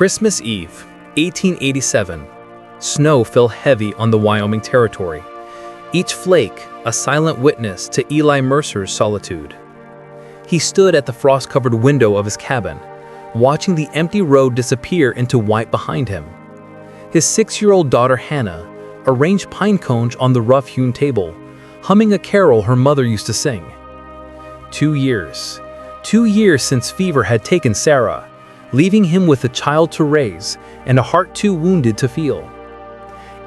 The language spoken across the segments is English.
Christmas Eve, 1887. Snow fell heavy on the Wyoming Territory, each flake a silent witness to Eli Mercer's solitude. He stood at the frost-covered window of his cabin, watching the empty road disappear into white behind him. His 6-year-old daughter Hannah arranged pine cones on the rough-hewn table, humming a carol her mother used to sing. 2 years. 2 years since fever had taken Sarah, leaving him with a child to raise and a heart too wounded to feel.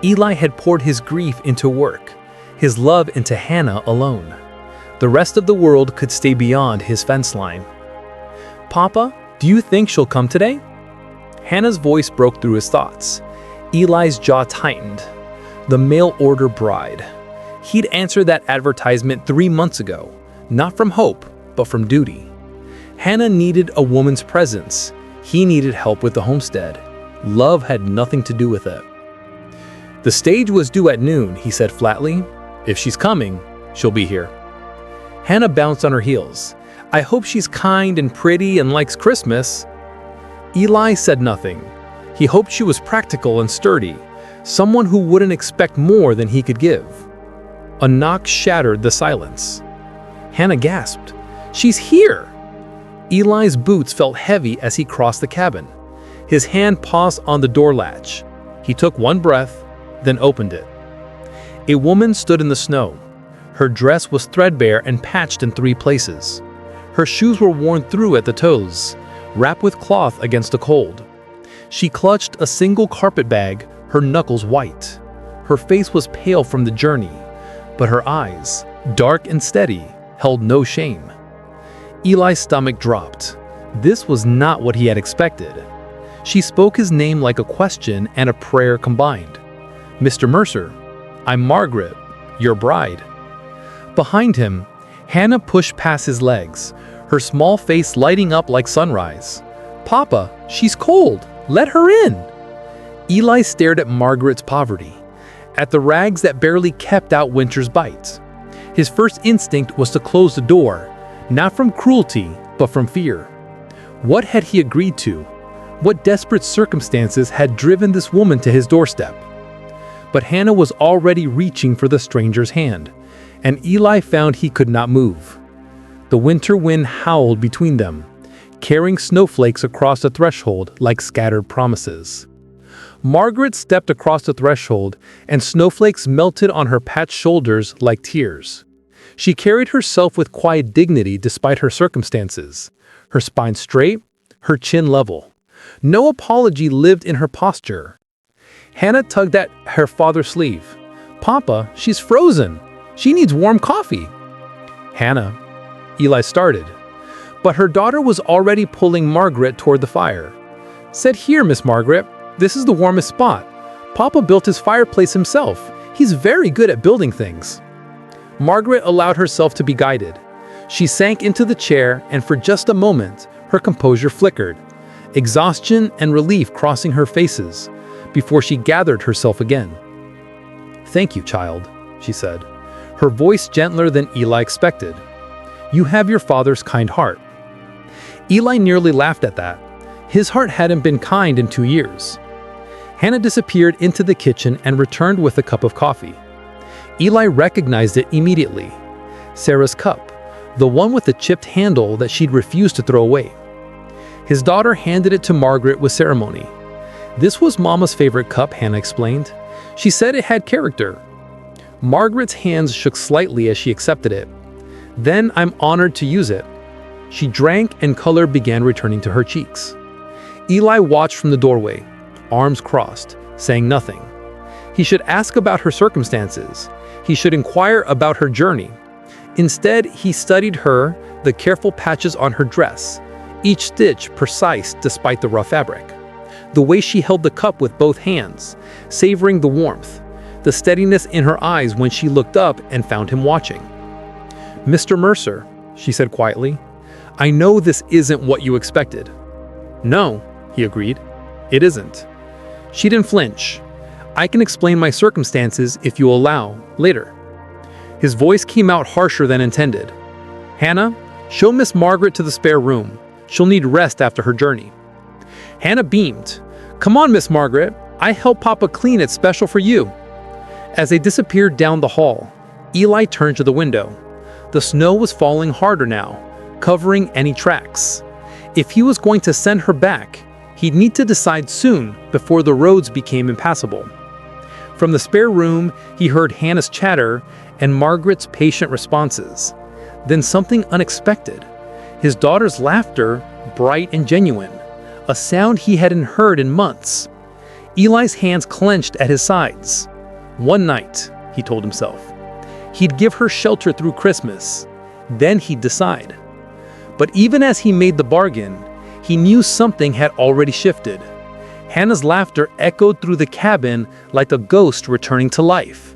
Eli had poured his grief into work, his love into Hannah alone. The rest of the world could stay beyond his fence line. "Papa, do you think she'll come today?" Hannah's voice broke through his thoughts. Eli's jaw tightened. The mail-order bride. He'd answered that advertisement 3 months ago, not from hope, but from duty. Hannah needed a woman's presence. He needed help with the homestead. Love had nothing to do with it. "The stage was due at noon," he said flatly. "If she's coming, she'll be here." Hannah bounced on her heels. "I hope she's kind and pretty and likes Christmas." Eli said nothing. He hoped she was practical and sturdy, someone who wouldn't expect more than he could give. A knock shattered the silence. Hannah gasped. "She's here!" Eli's boots felt heavy as he crossed the cabin. His hand paused on the door latch. He took one breath, then opened it. A woman stood in the snow. Her dress was threadbare and patched in 3 places. Her shoes were worn through at the toes, wrapped with cloth against the cold. She clutched a single carpet bag, her knuckles white. Her face was pale from the journey, but her eyes, dark and steady, held no shame. Eli's stomach dropped. This was not what he had expected. She spoke his name like a question and a prayer combined. "Mr. Mercer, I'm Margaret, your bride." Behind him, Hannah pushed past his legs, her small face lighting up like sunrise. "Papa, she's cold. Let her in." Eli stared at Margaret's poverty, at the rags that barely kept out winter's bite. His first instinct was to close the door, not from cruelty, but from fear. What had he agreed to? What desperate circumstances had driven this woman to his doorstep? But Hannah was already reaching for the stranger's hand, and Eli found he could not move. The winter wind howled between them, carrying snowflakes across the threshold like scattered promises. Margaret stepped across the threshold, and snowflakes melted on her patched shoulders like tears. She carried herself with quiet dignity despite her circumstances, her spine straight, her chin level. No apology lived in her posture. Hannah tugged at her father's sleeve. "Papa, she's frozen. She needs warm coffee." "Hannah," Eli started, but her daughter was already pulling Margaret toward the fire. "Sit here, Miss Margaret. This is the warmest spot. Papa built his fireplace himself. He's very good at building things." Margaret allowed herself to be guided. She sank into the chair, and for just a moment, her composure flickered, exhaustion and relief crossing her faces, before she gathered herself again. "Thank you, child," she said, her voice gentler than Eli expected. "You have your father's kind heart." Eli nearly laughed at that. His heart hadn't been kind in 2 years. Hannah disappeared into the kitchen and returned with a cup of coffee. Eli recognized it immediately. Sarah's cup, the one with the chipped handle that she'd refused to throw away. His daughter handed it to Margaret with ceremony. "This was Mama's favorite cup," Hannah explained. "She said it had character." Margaret's hands shook slightly as she accepted it. "Then I'm honored to use it." She drank and color began returning to her cheeks. Eli watched from the doorway, arms crossed, saying nothing. He should ask about her circumstances. He should inquire about her journey. Instead, he studied her, the careful patches on her dress, each stitch precise despite the rough fabric. The way she held the cup with both hands, savoring the warmth, the steadiness in her eyes when she looked up and found him watching. "Mr. Mercer," she said quietly, "I know this isn't what you expected." "No," he agreed, "it isn't." She didn't flinch. "I can explain my circumstances if you allow, later." His voice came out harsher than intended. "Hannah, show Miss Margaret to the spare room. She'll need rest after her journey." Hannah beamed. "Come on, Miss Margaret. I helped Papa clean it special for you." As they disappeared down the hall, Eli turned to the window. The snow was falling harder now, covering any tracks. If he was going to send her back, he'd need to decide soon before the roads became impassable. From the spare room, he heard Hannah's chatter and Margaret's patient responses. Then something unexpected. His daughter's laughter, bright and genuine, a sound he hadn't heard in months. Eli's hands clenched at his sides. One night, he told himself, he'd give her shelter through Christmas. Then he'd decide. But even as he made the bargain, he knew something had already shifted. Hannah's laughter echoed through the cabin like a ghost returning to life.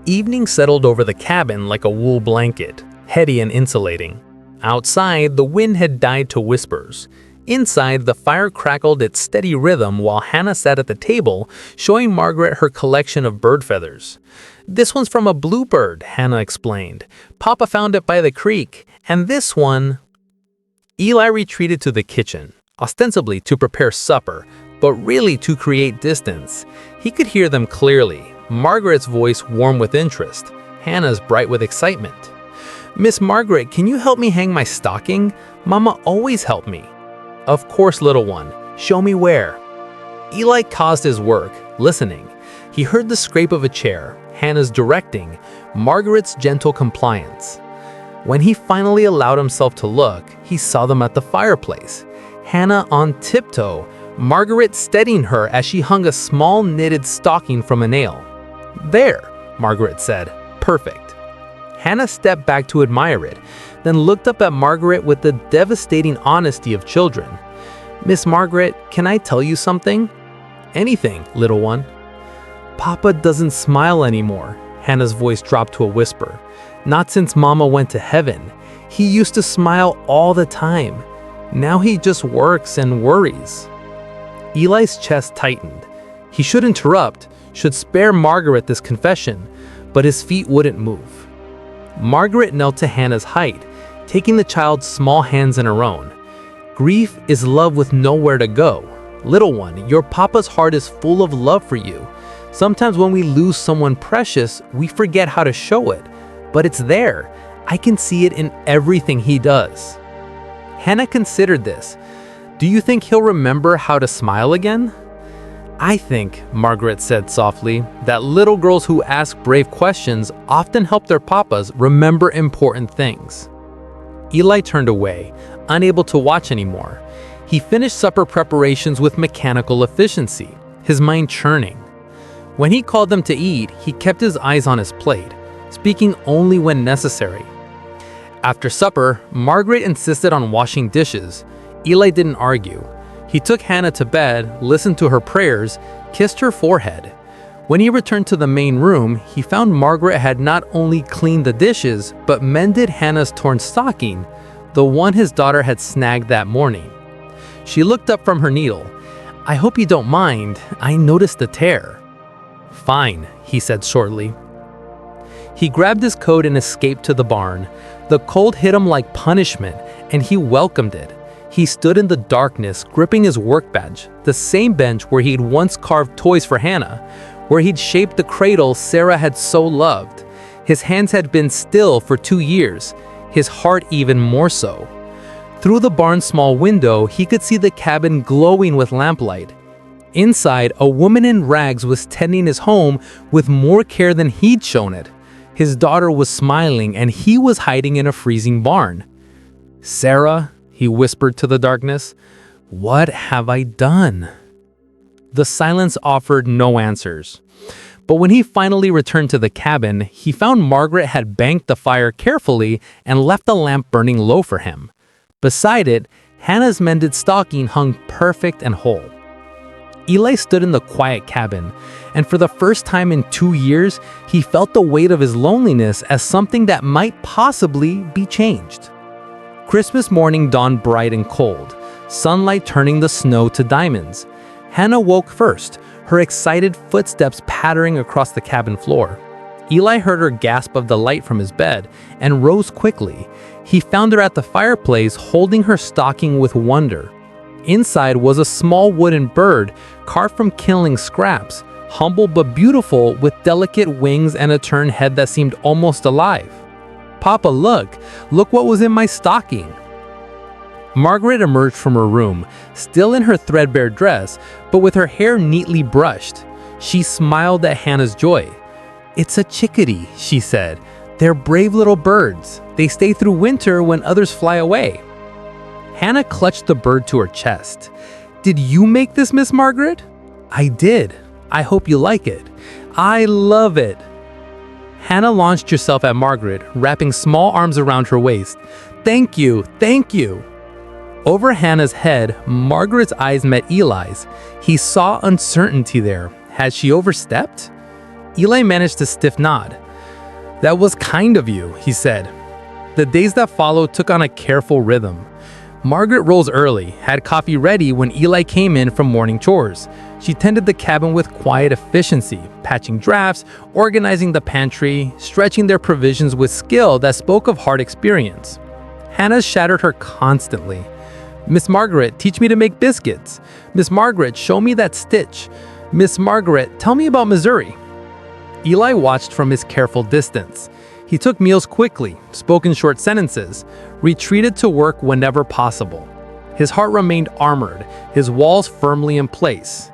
Evening settled over the cabin like a wool blanket, heady and insulating. Outside, the wind had died to whispers. Inside, the fire crackled its steady rhythm while Hannah sat at the table, showing Margaret her collection of bird feathers. "This one's from a bluebird," Hannah explained. "Papa found it by the creek. And this one—" Eli retreated to the kitchen, ostensibly to prepare supper, but really to create distance. He could hear them clearly, Margaret's voice warm with interest, Hannah's bright with excitement. "Miss Margaret, can you help me hang my stocking? Mama always helped me." "Of course, little one. Show me where." Eli paused his work, listening. He heard the scrape of a chair, Hannah's directing, Margaret's gentle compliance. When he finally allowed himself to look, he saw them at the fireplace. Hannah on tiptoe, Margaret steadying her as she hung a small knitted stocking from a nail. "There," Margaret said. "Perfect." Hannah stepped back to admire it, then looked up at Margaret with the devastating honesty of children. "Miss Margaret, can I tell you something?" "Anything, little one." "Papa doesn't smile anymore." Hannah's voice dropped to a whisper. "Not since Mama went to heaven. He used to smile all the time. Now he just works and worries." Eli's chest tightened. He should interrupt, should spare Margaret this confession, but his feet wouldn't move. Margaret knelt to Hannah's height, taking the child's small hands in her own. "Grief is love with nowhere to go. Little one, your papa's heart is full of love for you. Sometimes when we lose someone precious, we forget how to show it. But it's there. I can see it in everything he does." Hannah considered this. "Do you think he'll remember how to smile again?" "I think," Margaret said softly, "that little girls who ask brave questions often help their papas remember important things." Eli turned away, unable to watch anymore. He finished supper preparations with mechanical efficiency, his mind churning. When he called them to eat, he kept his eyes on his plate, speaking only when necessary. After supper, Margaret insisted on washing dishes. Eli didn't argue. He took Hannah to bed, listened to her prayers, kissed her forehead. When he returned to the main room, he found Margaret had not only cleaned the dishes, but mended Hannah's torn stocking, the one his daughter had snagged that morning. She looked up from her needle. "I hope you don't mind. I noticed the tear." "Fine," he said shortly. He grabbed his coat and escaped to the barn. The cold hit him like punishment, and he welcomed it. He stood in the darkness, gripping his work bench, the same bench where he'd once carved toys for Hannah, where he'd shaped the cradle Sarah had so loved. His hands had been still for 2 years, his heart even more so. Through the barn's small window, he could see the cabin glowing with lamplight. Inside, a woman in rags was tending his home with more care than he'd shown it. His daughter was smiling, and he was hiding in a freezing barn. "Sarah," he whispered to the darkness, "what have I done?" The silence offered no answers. But when he finally returned to the cabin, he found Margaret had banked the fire carefully and left the lamp burning low for him. Beside it, Hannah's mended stocking hung perfect and whole. Eli stood in the quiet cabin, and for the first time in 2 years, he felt the weight of his loneliness as something that might possibly be changed. Christmas morning dawned bright and cold, sunlight turning the snow to diamonds. Hannah woke first, her excited footsteps pattering across the cabin floor. Eli heard her gasp of delight from his bed and rose quickly. He found her at the fireplace holding her stocking with wonder. inside was a small wooden bird carved from killing scraps, humble but beautiful with delicate wings and a turned head that seemed almost alive. "Papa, look what was in my stocking." Margaret emerged from her room, still in her threadbare dress, but with her hair neatly brushed. She smiled at Hannah's joy. "It's a chickadee," she said. "They're brave little birds. They stay through winter when others fly away." Hannah clutched the bird to her chest. "Did you make this, Miss Margaret?" "I did. I hope you like it." "I love it." Hannah launched herself at Margaret, wrapping small arms around her waist. "Thank you, thank you." Over Hannah's head, Margaret's eyes met Eli's. He saw uncertainty there. Had she overstepped? Eli managed a stiff nod. "That was kind of you," he said. The days that followed took on a careful rhythm. Margaret rose early, had coffee ready when Eli came in from morning chores. She tended the cabin with quiet efficiency, patching drafts, organizing the pantry, stretching their provisions with skill that spoke of hard experience. Hannah shadowed her constantly. "Miss Margaret, teach me to make biscuits. Miss Margaret, show me that stitch. Miss Margaret, tell me about Missouri." Eli watched from his careful distance. He took meals quickly, spoke in short sentences, retreated to work whenever possible. His heart remained armored, his walls firmly in place.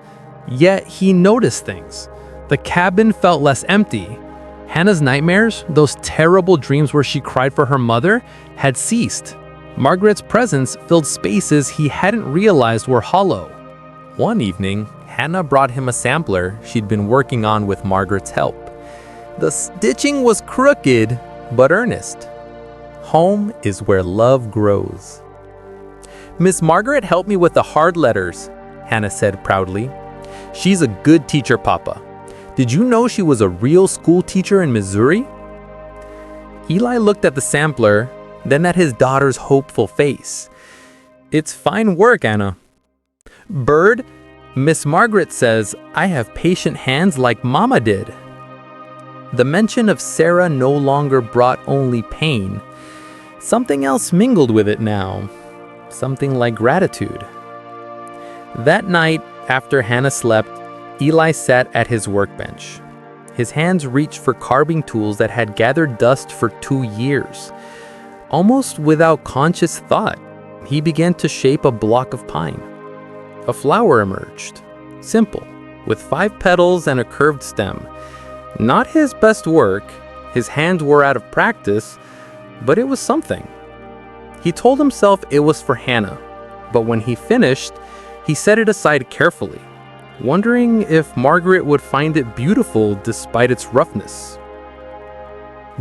Yet he noticed things. The cabin felt less empty. Hannah's nightmares, those terrible dreams where she cried for her mother, had ceased. Margaret's presence filled spaces he hadn't realized were hollow. One evening, Hannah brought him a sampler she'd been working on with Margaret's help. The stitching was crooked, but earnest. Home is where love grows. "Miss Margaret helped me with the hard letters," Hannah said proudly. "She's a good teacher, Papa. Did you know she was a real school teacher in Missouri?" Eli looked at the sampler, then at his daughter's hopeful face. "It's fine work, Anna." "Bird, Miss Margaret says I have patient hands like Mama did." The mention of Sarah no longer brought only pain. Something else mingled with it now. Something like gratitude. That night, after Hannah slept, Eli sat at his workbench. His hands reached for carving tools that had gathered dust for 2 years. Almost without conscious thought, he began to shape a block of pine. A flower emerged, simple, with 5 petals and a curved stem. Not his best work, his hands were out of practice, but it was something. He told himself it was for Hannah, but when he finished, he set it aside carefully, wondering if Margaret would find it beautiful despite its roughness.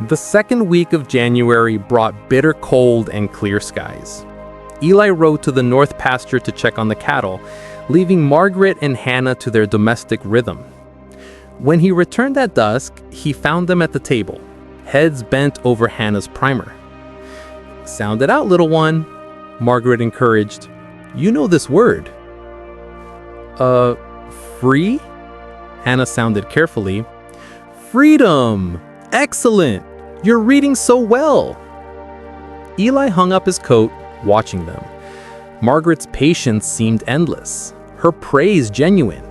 The second week of January brought bitter cold and clear skies. Eli rode to the north pasture to check on the cattle, leaving Margaret and Hannah to their domestic rhythm. When he returned at dusk, he found them at the table, heads bent over Hannah's primer. "Sound it out, little one," Margaret encouraged. "You know this word." Free?" Hannah sounded carefully. "Freedom! Excellent! You're reading so well!" Eli hung up his coat, watching them. Margaret's patience seemed endless, her praise genuine.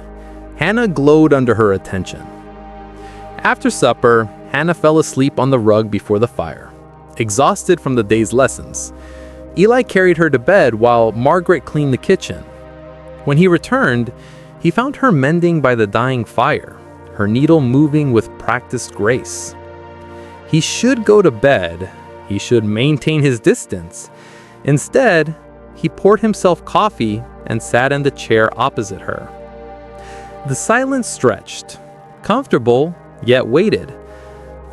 Hannah glowed under her attention. After supper, Hannah fell asleep on the rug before the fire, exhausted from the day's lessons. Eli carried her to bed while Margaret cleaned the kitchen. When he returned, he found her mending by the dying fire, her needle moving with practiced grace. He should go to bed. He should maintain his distance. Instead, he poured himself coffee and sat in the chair opposite her. The silence stretched, comfortable, yet waited.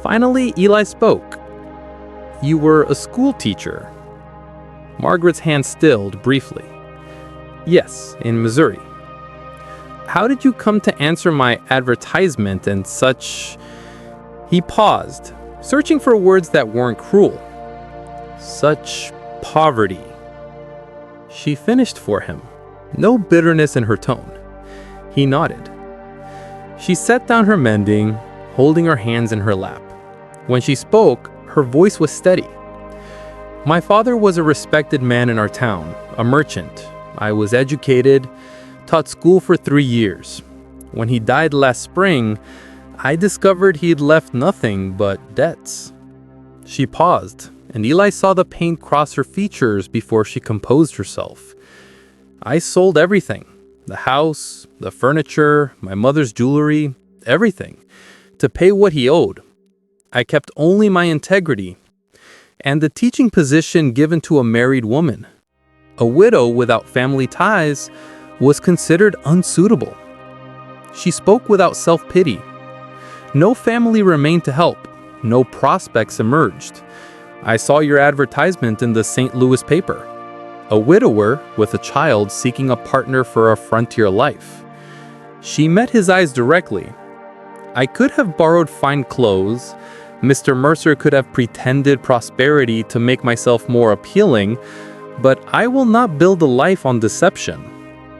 Finally, Eli spoke. "You were a school teacher." Margaret's hand stilled briefly. "Yes, in Missouri." "How did you come to answer my advertisement and such—" He paused, searching for words that weren't cruel. "Such poverty." She finished for him, no bitterness in her tone. He nodded. She set down her mending, holding her hands in her lap. When she spoke, her voice was steady. "My father was a respected man in our town, a merchant. I was educated, taught school for 3 years. When he died last spring, I discovered he'd left nothing but debts." She paused, and Eli saw the paint cross her features before she composed herself. "I sold everything. The house, the furniture, my mother's jewelry, everything, to pay what he owed. I kept only my integrity and the teaching position given to a married woman. A widow without family ties was considered unsuitable." She spoke without self-pity. "No family remained to help. No prospects emerged. I saw your advertisement in the St. Louis paper. A widower with a child seeking a partner for a frontier life." She met his eyes directly. "I could have borrowed fine clothes. Mr. Mercer could have pretended prosperity to make myself more appealing, but I will not build a life on deception.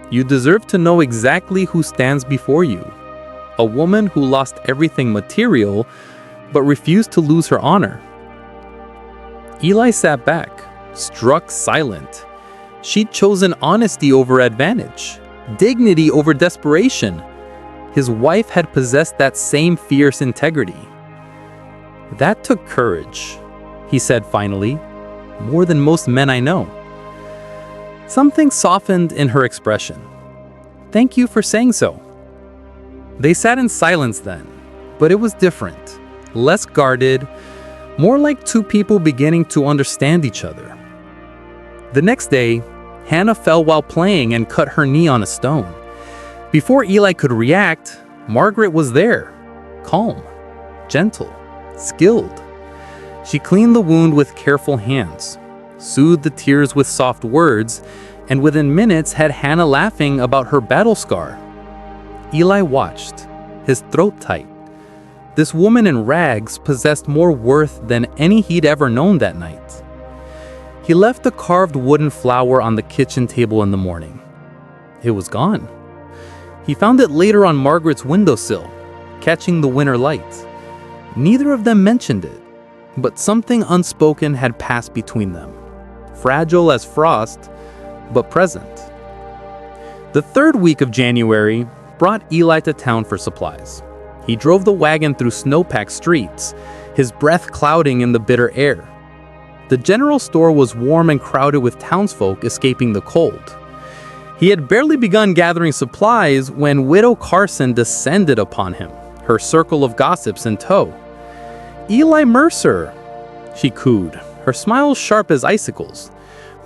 You deserve to know exactly who stands before you. A woman who lost everything material, but refused to lose her honor." Eli sat back, struck silent. She'd chosen honesty over advantage, dignity over desperation. His wife had possessed that same fierce integrity. "That took courage," he said finally, "more than most men I know." Something softened in her expression. "Thank you for saying so." They sat in silence then, but it was different, less guarded, more like two people beginning to understand each other. The next day, Hannah fell while playing and cut her knee on a stone. Before Eli could react, Margaret was there, calm, gentle, skilled. She cleaned the wound with careful hands, soothed the tears with soft words, and within minutes had Hannah laughing about her battle scar. Eli watched, his throat tight. This woman in rags possessed more worth than any he'd ever known that night. He left the carved wooden flower on the kitchen table in the morning. It was gone. He found it later on Margaret's windowsill, catching the winter light. Neither of them mentioned it, but something unspoken had passed between them, fragile as frost, but present. The third week of January brought Eli to town for supplies. He drove the wagon through snow-packed streets, his breath clouding in the bitter air. The general store was warm and crowded with townsfolk escaping the cold. He had barely begun gathering supplies when Widow Carson descended upon him, her circle of gossips in tow. "Eli Mercer," she cooed, her smile sharp as icicles.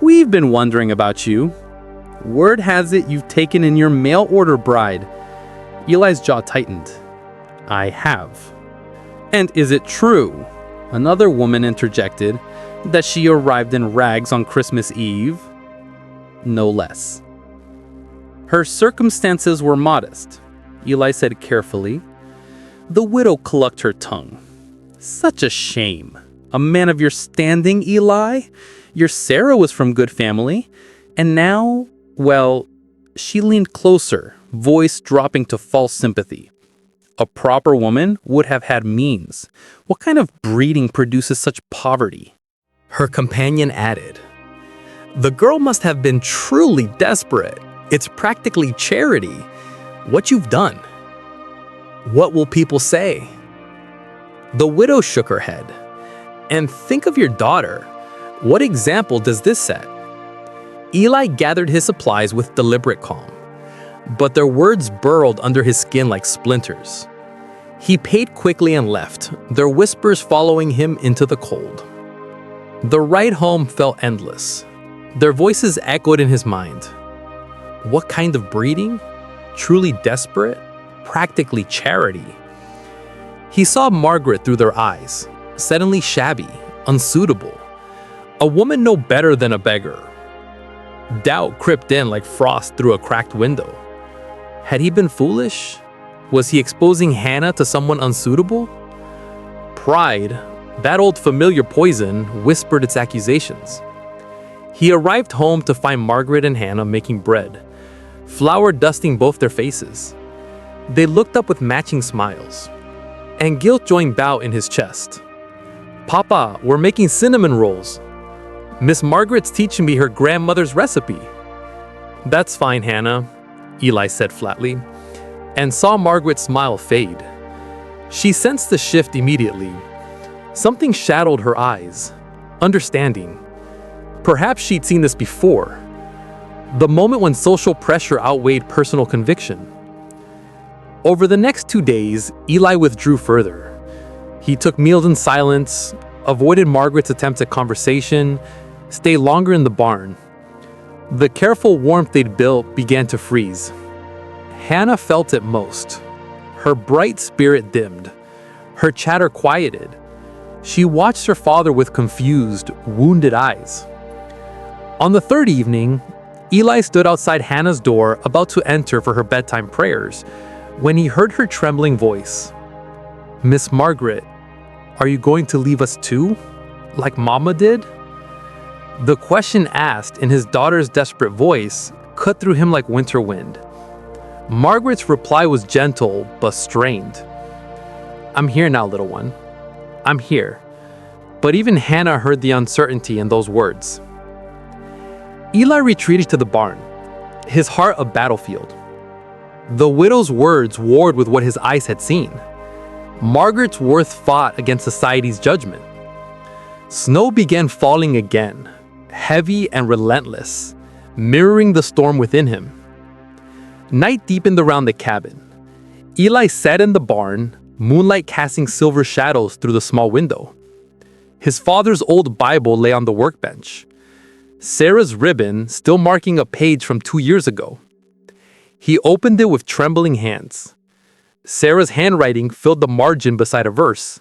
"We've been wondering about you. Word has it you've taken in your mail-order bride." Eli's jaw tightened. "I have." "And is it true," another woman interjected, "that she arrived in rags on Christmas Eve?" "No less." "Her circumstances were modest," Eli said carefully. The widow clucked her tongue. "Such a shame. A man of your standing, Eli? Your Sarah was from good family. And now, well," she leaned closer, voice dropping to false sympathy. "A proper woman would have had means. What kind of breeding produces such poverty?" Her companion added, "The girl must have been truly desperate. It's practically charity. What you've done. What will people say?" The widow shook her head. "And think of your daughter. What example does this set?" Eli gathered his supplies with deliberate calm, but their words burrowed under his skin like splinters. He paid quickly and left, their whispers following him into the cold. The ride home felt endless. Their voices echoed in his mind. What kind of breeding? Truly desperate? Practically charity. He saw Margaret through their eyes, suddenly shabby, unsuitable. A woman no better than a beggar. Doubt crept in like frost through a cracked window. Had he been foolish? Was he exposing Hannah to someone unsuitable? Pride, that old familiar poison, whispered its accusations. He arrived home to find Margaret and Hannah making bread, flour dusting both their faces. They looked up with matching smiles, and guilt joined doubt in his chest. "Papa, we're making cinnamon rolls. Miss Margaret's teaching me her grandmother's recipe." "That's fine, Hannah," Eli said flatly, and saw Margaret's smile fade. She sensed the shift immediately. Something shadowed her eyes. Understanding. Perhaps she'd seen this before. The moment when social pressure outweighed personal conviction. Over the next 2 days, Eli withdrew further. He took meals in silence, avoided Margaret's attempts at conversation, stayed longer in the barn. The careful warmth they'd built began to freeze. Hannah felt it most. Her bright spirit dimmed. Her chatter quieted. She watched her father with confused, wounded eyes. On the third evening, Eli stood outside Hannah's door about to enter for her bedtime prayers when he heard her trembling voice. "Miss Margaret, are you going to leave us too? Like Mama did?" The question asked in his daughter's desperate voice cut through him like winter wind. Margaret's reply was gentle but strained. "I'm here now, little one. I'm here." But even Hannah heard the uncertainty in those words. Eli retreated to the barn, his heart a battlefield. The widow's words warred with what his eyes had seen. Margaret's worth fought against society's judgment. Snow began falling again, heavy and relentless, mirroring the storm within him. Night deepened around the cabin. Eli sat in the barn, moonlight casting silver shadows through the small window. His father's old Bible lay on the workbench, Sarah's ribbon still marking a page from 2 years ago. He opened it with trembling hands. Sarah's handwriting filled the margin beside a verse,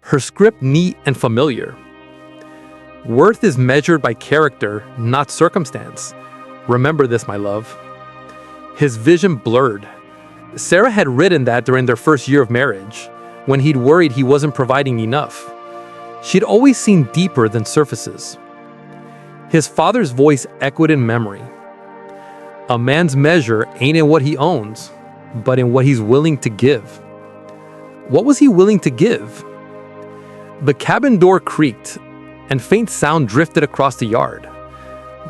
her script neat and familiar. "Worth is measured by character, not circumstance. Remember this, my love." His vision blurred. Sarah had written that during their first year of marriage, when he'd worried he wasn't providing enough. She'd always seen deeper than surfaces. His father's voice echoed in memory. "A man's measure ain't in what he owns, but in what he's willing to give." What was he willing to give? The cabin door creaked, and faint sound drifted across the yard.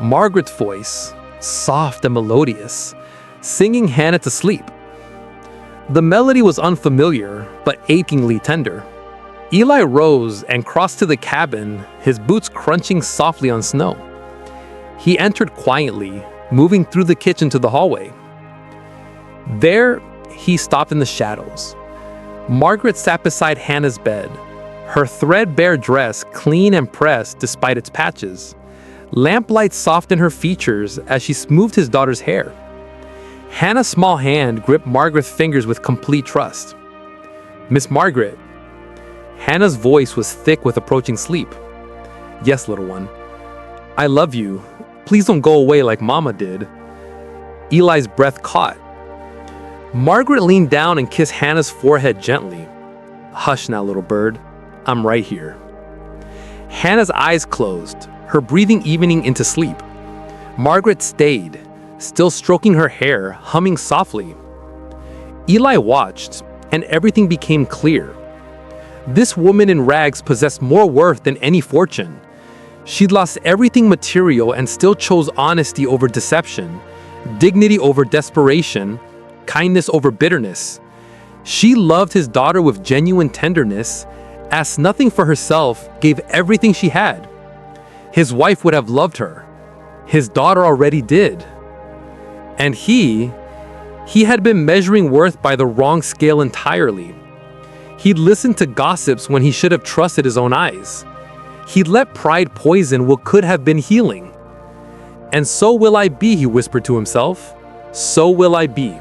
Margaret's voice, soft and melodious, singing Hannah to sleep. The melody was unfamiliar, but achingly tender. Eli rose and crossed to the cabin, his boots crunching softly on snow. He entered quietly, moving through the kitchen to the hallway. There, he stopped in the shadows. Margaret sat beside Hannah's bed, her threadbare dress clean and pressed despite its patches. Lamplight softened her features as she smoothed his daughter's hair. Hannah's small hand gripped Margaret's fingers with complete trust. "Miss Margaret." Hannah's voice was thick with approaching sleep. "Yes, little one. I love you. Please don't go away like Mama did." Eli's breath caught. Margaret leaned down and kissed Hannah's forehead gently. "Hush now, little bird. I'm right here." Hannah's eyes closed, her breathing evening into sleep. Margaret stayed, still stroking her hair, humming softly. Eli watched, and everything became clear. This woman in rags possessed more worth than any fortune. She'd lost everything material and still chose honesty over deception, dignity over desperation, kindness over bitterness. She loved his daughter with genuine tenderness, asked nothing for herself, gave everything she had. His wife would have loved her. His daughter already did. And he had been measuring worth by the wrong scale entirely. He'd listened to gossips when he should have trusted his own eyes. He'd let pride poison what could have been healing. "And so will I be," he whispered to himself. "So will I be."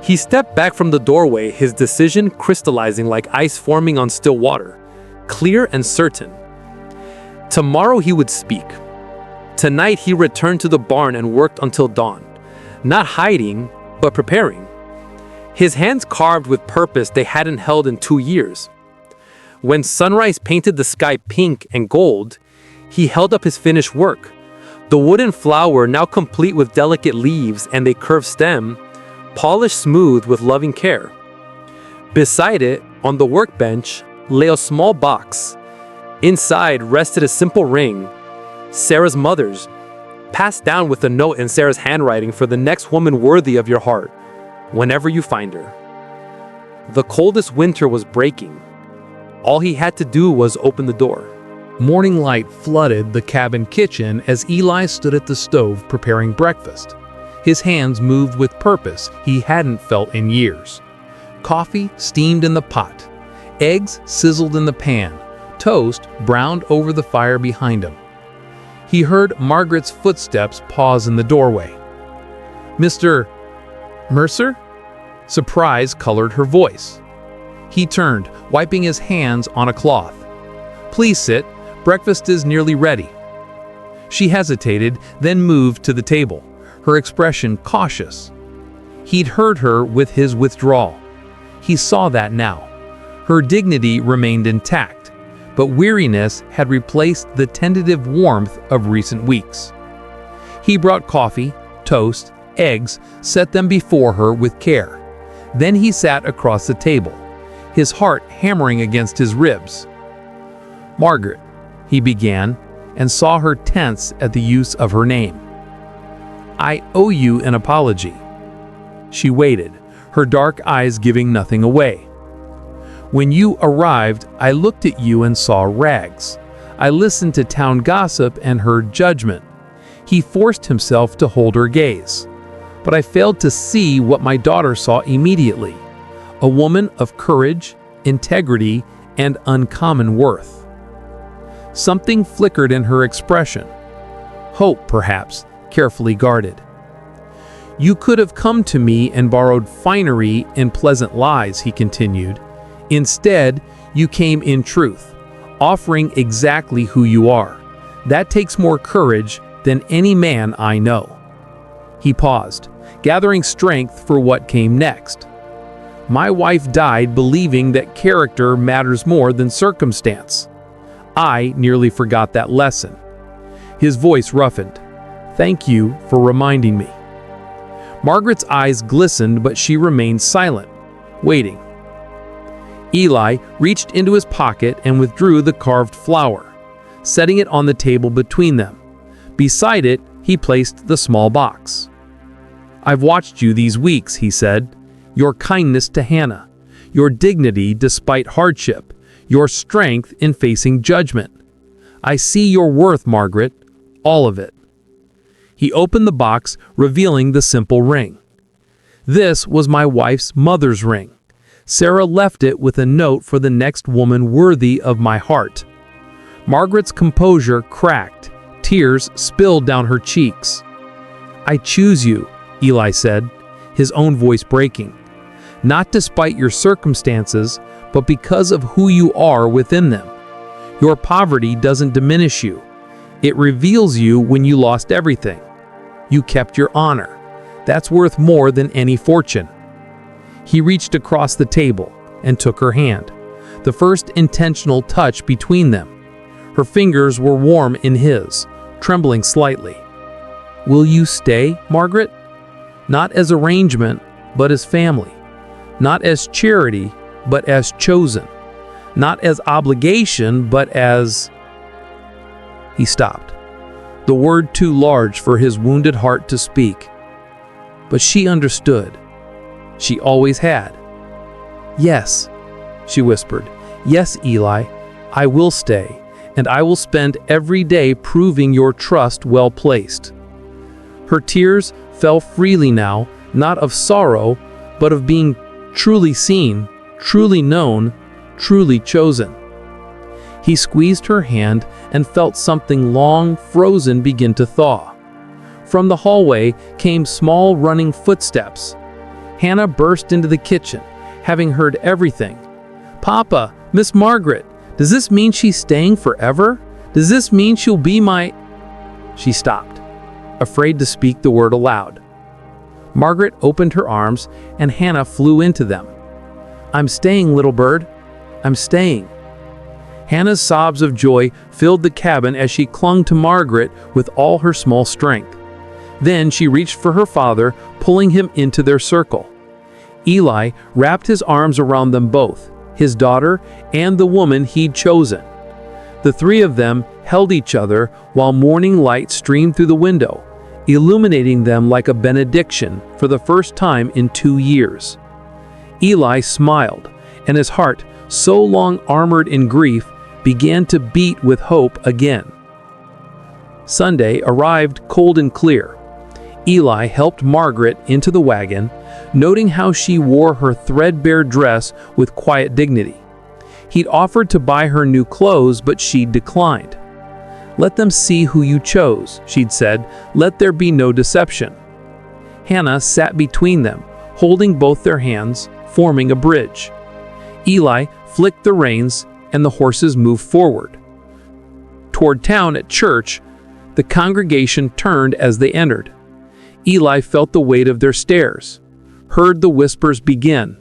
He stepped back from the doorway, his decision crystallizing like ice forming on still water, clear and certain. Tomorrow he would speak. Tonight he returned to the barn and worked until dawn, not hiding, but preparing. His hands carved with purpose they hadn't held in 2 years. When sunrise painted the sky pink and gold, he held up his finished work. The wooden flower now complete with delicate leaves and a curved stem, polished smooth with loving care. Beside it, on the workbench, lay a small box. Inside rested a simple ring, Sarah's mother's, passed down with a note in Sarah's handwriting for the next woman worthy of your heart, whenever you find her. The coldest winter was breaking. All he had to do was open the door. Morning light flooded the cabin kitchen as Eli stood at the stove preparing breakfast. His hands moved with purpose he hadn't felt in years. Coffee steamed in the pot. Eggs sizzled in the pan. Toast browned over the fire behind him. He heard Margaret's footsteps pause in the doorway. "Mr. Mercer?" Surprise colored her voice. He turned, wiping his hands on a cloth. "Please sit. Breakfast is nearly ready." She hesitated, then moved to the table, her expression cautious. He'd heard her with his withdrawal. He saw that now. Her dignity remained intact, but weariness had replaced the tentative warmth of recent weeks. He brought coffee, toast, eggs, set them before her with care. Then he sat across the table, his heart hammering against his ribs. "Margaret," he began, and saw her tense at the use of her name. "I owe you an apology." She waited, her dark eyes giving nothing away. "When you arrived, I looked at you and saw rags. I listened to town gossip and heard judgment." He forced himself to hold her gaze. "But I failed to see what my daughter saw immediately. A woman of courage, integrity, and uncommon worth." Something flickered in her expression. Hope, perhaps, carefully guarded. "You could have come to me and borrowed finery and pleasant lies," he continued. "Instead, you came in truth, offering exactly who you are. That takes more courage than any man I know." He paused, gathering strength for what came next. "My wife died believing that character matters more than circumstance. I nearly forgot that lesson." His voice roughened. "Thank you for reminding me." Margaret's eyes glistened, but she remained silent, waiting. Eli reached into his pocket and withdrew the carved flower, setting it on the table between them. Beside it, he placed the small box. "I've watched you these weeks," he said. "Your kindness to Hannah, your dignity despite hardship, your strength in facing judgment. I see your worth, Margaret, all of it." He opened the box, revealing the simple ring. "This was my wife's mother's ring. Sarah left it with a note for the next woman worthy of my heart." Margaret's composure cracked. Tears spilled down her cheeks. "I choose you," Eli said, his own voice breaking. "Not despite your circumstances, but because of who you are within them. Your poverty doesn't diminish you. It reveals you when you lost everything. You kept your honor. That's worth more than any fortune." He reached across the table and took her hand, the first intentional touch between them. Her fingers were warm in his, trembling slightly. "Will you stay, Margaret? Not as arrangement, but as family. Not as charity, but as chosen. Not as obligation, but as—" He stopped, the word too large for his wounded heart to speak. But she understood. She always had. "Yes," she whispered. "Yes, Eli, I will stay, and I will spend every day proving your trust well placed." Her tears fell freely now, not of sorrow, but of being truly seen, truly known, truly chosen. He squeezed her hand and felt something long frozen begin to thaw. From the hallway came small running footsteps. Hannah burst into the kitchen, having heard everything. "Papa, Miss Margaret, does this mean she's staying forever? Does this mean she'll be my—" She stopped, afraid to speak the word aloud. Margaret opened her arms, and Hannah flew into them. "I'm staying, little bird. I'm staying." Hannah's sobs of joy filled the cabin as she clung to Margaret with all her small strength. Then she reached for her father, pulling him into their circle. Eli wrapped his arms around them both, his daughter and the woman he'd chosen. The three of them held each other while morning light streamed through the window, illuminating them like a benediction for the first time in 2 years. Eli smiled, and his heart, so long armored in grief, began to beat with hope again. Sunday arrived cold and clear. Eli helped Margaret into the wagon, noting how she wore her threadbare dress with quiet dignity. He'd offered to buy her new clothes, but she'd declined. "Let them see who you chose," she'd said. "Let there be no deception." Hannah sat between them, holding both their hands, forming a bridge. Eli flicked the reins, and the horses moved forward. Toward town at church, the congregation turned as they entered. Eli felt the weight of their stares, heard the whispers begin.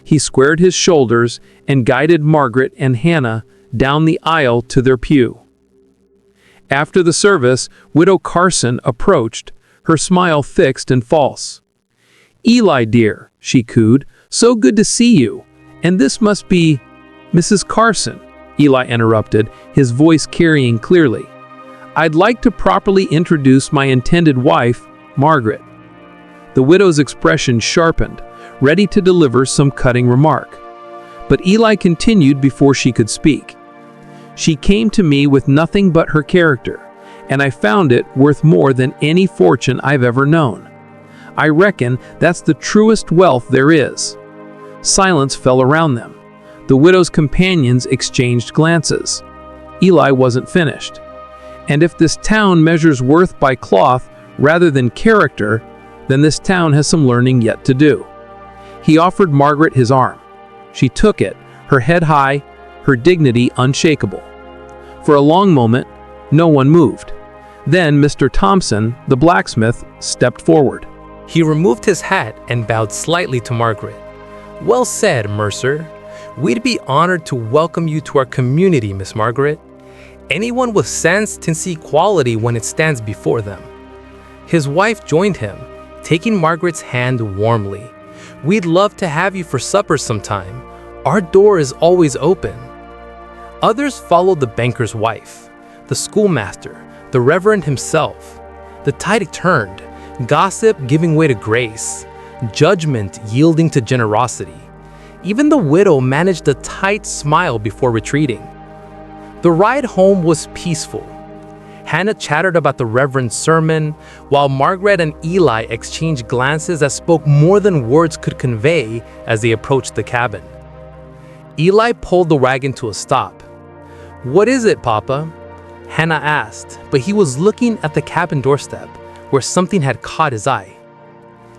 He squared his shoulders and guided Margaret and Hannah down the aisle to their pew. After the service, Widow Carson approached, her smile fixed and false. "Eli, dear," she cooed, "so good to see you. And this must be Mrs. Carson," Eli interrupted, his voice carrying clearly. "I'd like to properly introduce my intended wife, Margaret." The widow's expression sharpened, ready to deliver some cutting remark. But Eli continued before she could speak. "She came to me with nothing but her character, and I found it worth more than any fortune I've ever known. I reckon that's the truest wealth there is." Silence fell around them. The widow's companions exchanged glances. Eli wasn't finished. "And if this town measures worth by cloth rather than character, then this town has some learning yet to do." He offered Margaret his arm. She took it, her head high, her dignity unshakable. For a long moment, no one moved. Then Mr. Thompson, the blacksmith, stepped forward. He removed his hat and bowed slightly to Margaret. "Well said, Mercer. We'd be honored to welcome you to our community, Miss Margaret. Anyone with sense can see quality when it stands before them." His wife joined him, taking Margaret's hand warmly. "We'd love to have you for supper sometime. Our door is always open." Others followed the banker's wife, the schoolmaster, the reverend himself. The tide turned, gossip giving way to grace, judgment yielding to generosity. Even the widow managed a tight smile before retreating. The ride home was peaceful. Hannah chattered about the reverend's sermon, while Margaret and Eli exchanged glances that spoke more than words could convey as they approached the cabin. Eli pulled the wagon to a stop. "What is it, Papa?" Hannah asked, but he was looking at the cabin doorstep, where something had caught his eye.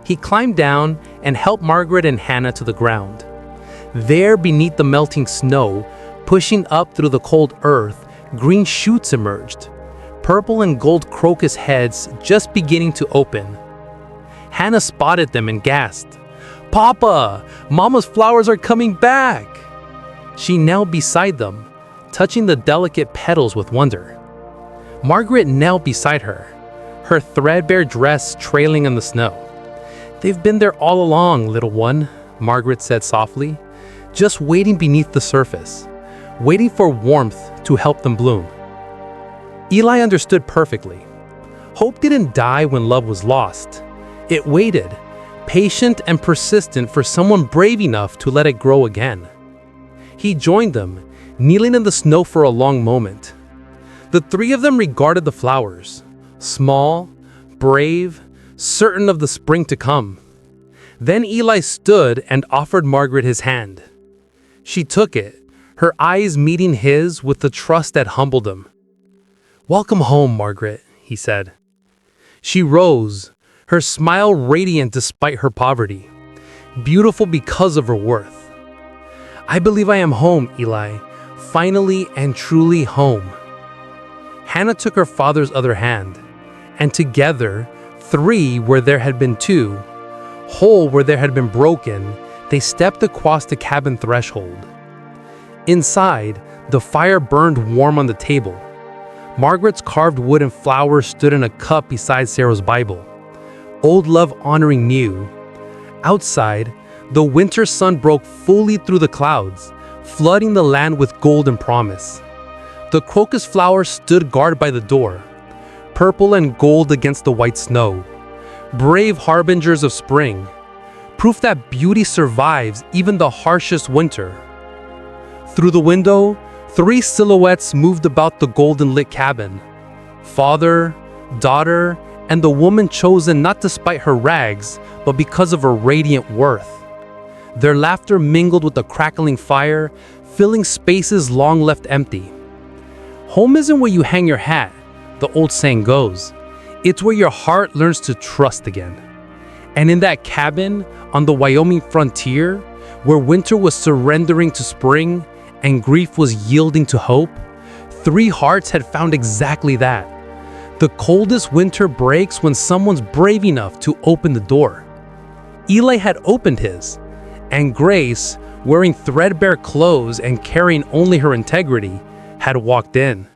He climbed down and helped Margaret and Hannah to the ground. There, beneath the melting snow, pushing up through the cold earth, green shoots emerged, purple and gold crocus heads just beginning to open. Hannah spotted them and gasped, "Papa, Mama's flowers are coming back!" She knelt beside them, touching the delicate petals with wonder. Margaret knelt beside her, her threadbare dress trailing in the snow. "They've been there all along, little one," Margaret said softly, "just waiting beneath the surface, waiting for warmth to help them bloom." Eli understood perfectly. Hope didn't die when love was lost. It waited, patient and persistent for someone brave enough to let it grow again. He joined them, kneeling in the snow for a long moment. The three of them regarded the flowers, small, brave, certain of the spring to come. Then Eli stood and offered Margaret his hand. She took it, her eyes meeting his with the trust that humbled him. "Welcome home, Margaret," he said. She rose, her smile radiant despite her poverty, beautiful because of her worth. "I believe I am home, Eli, finally and truly home." Hannah took her father's other hand, and together, three where there had been two, whole where there had been broken, they stepped across the cabin threshold. Inside, the fire burned warm on the table. Margaret's carved wood and flowers stood in a cup beside Sarah's Bible, old love honoring new. Outside, the winter sun broke fully through the clouds, flooding the land with golden promise. The crocus flowers stood guard by the door, purple and gold against the white snow, brave harbingers of spring, proof that beauty survives even the harshest winter. Through the window, 3 silhouettes moved about the golden-lit cabin. Father, daughter, and the woman chosen not despite her rags, but because of her radiant worth. Their laughter mingled with the crackling fire, filling spaces long left empty. Home isn't where you hang your hat, the old saying goes. It's where your heart learns to trust again. And in that cabin, on the Wyoming frontier, where winter was surrendering to spring and grief was yielding to hope, 3 hearts had found exactly that. The coldest winter breaks when someone's brave enough to open the door. Eli had opened his, and Grace, wearing threadbare clothes and carrying only her integrity, had walked in.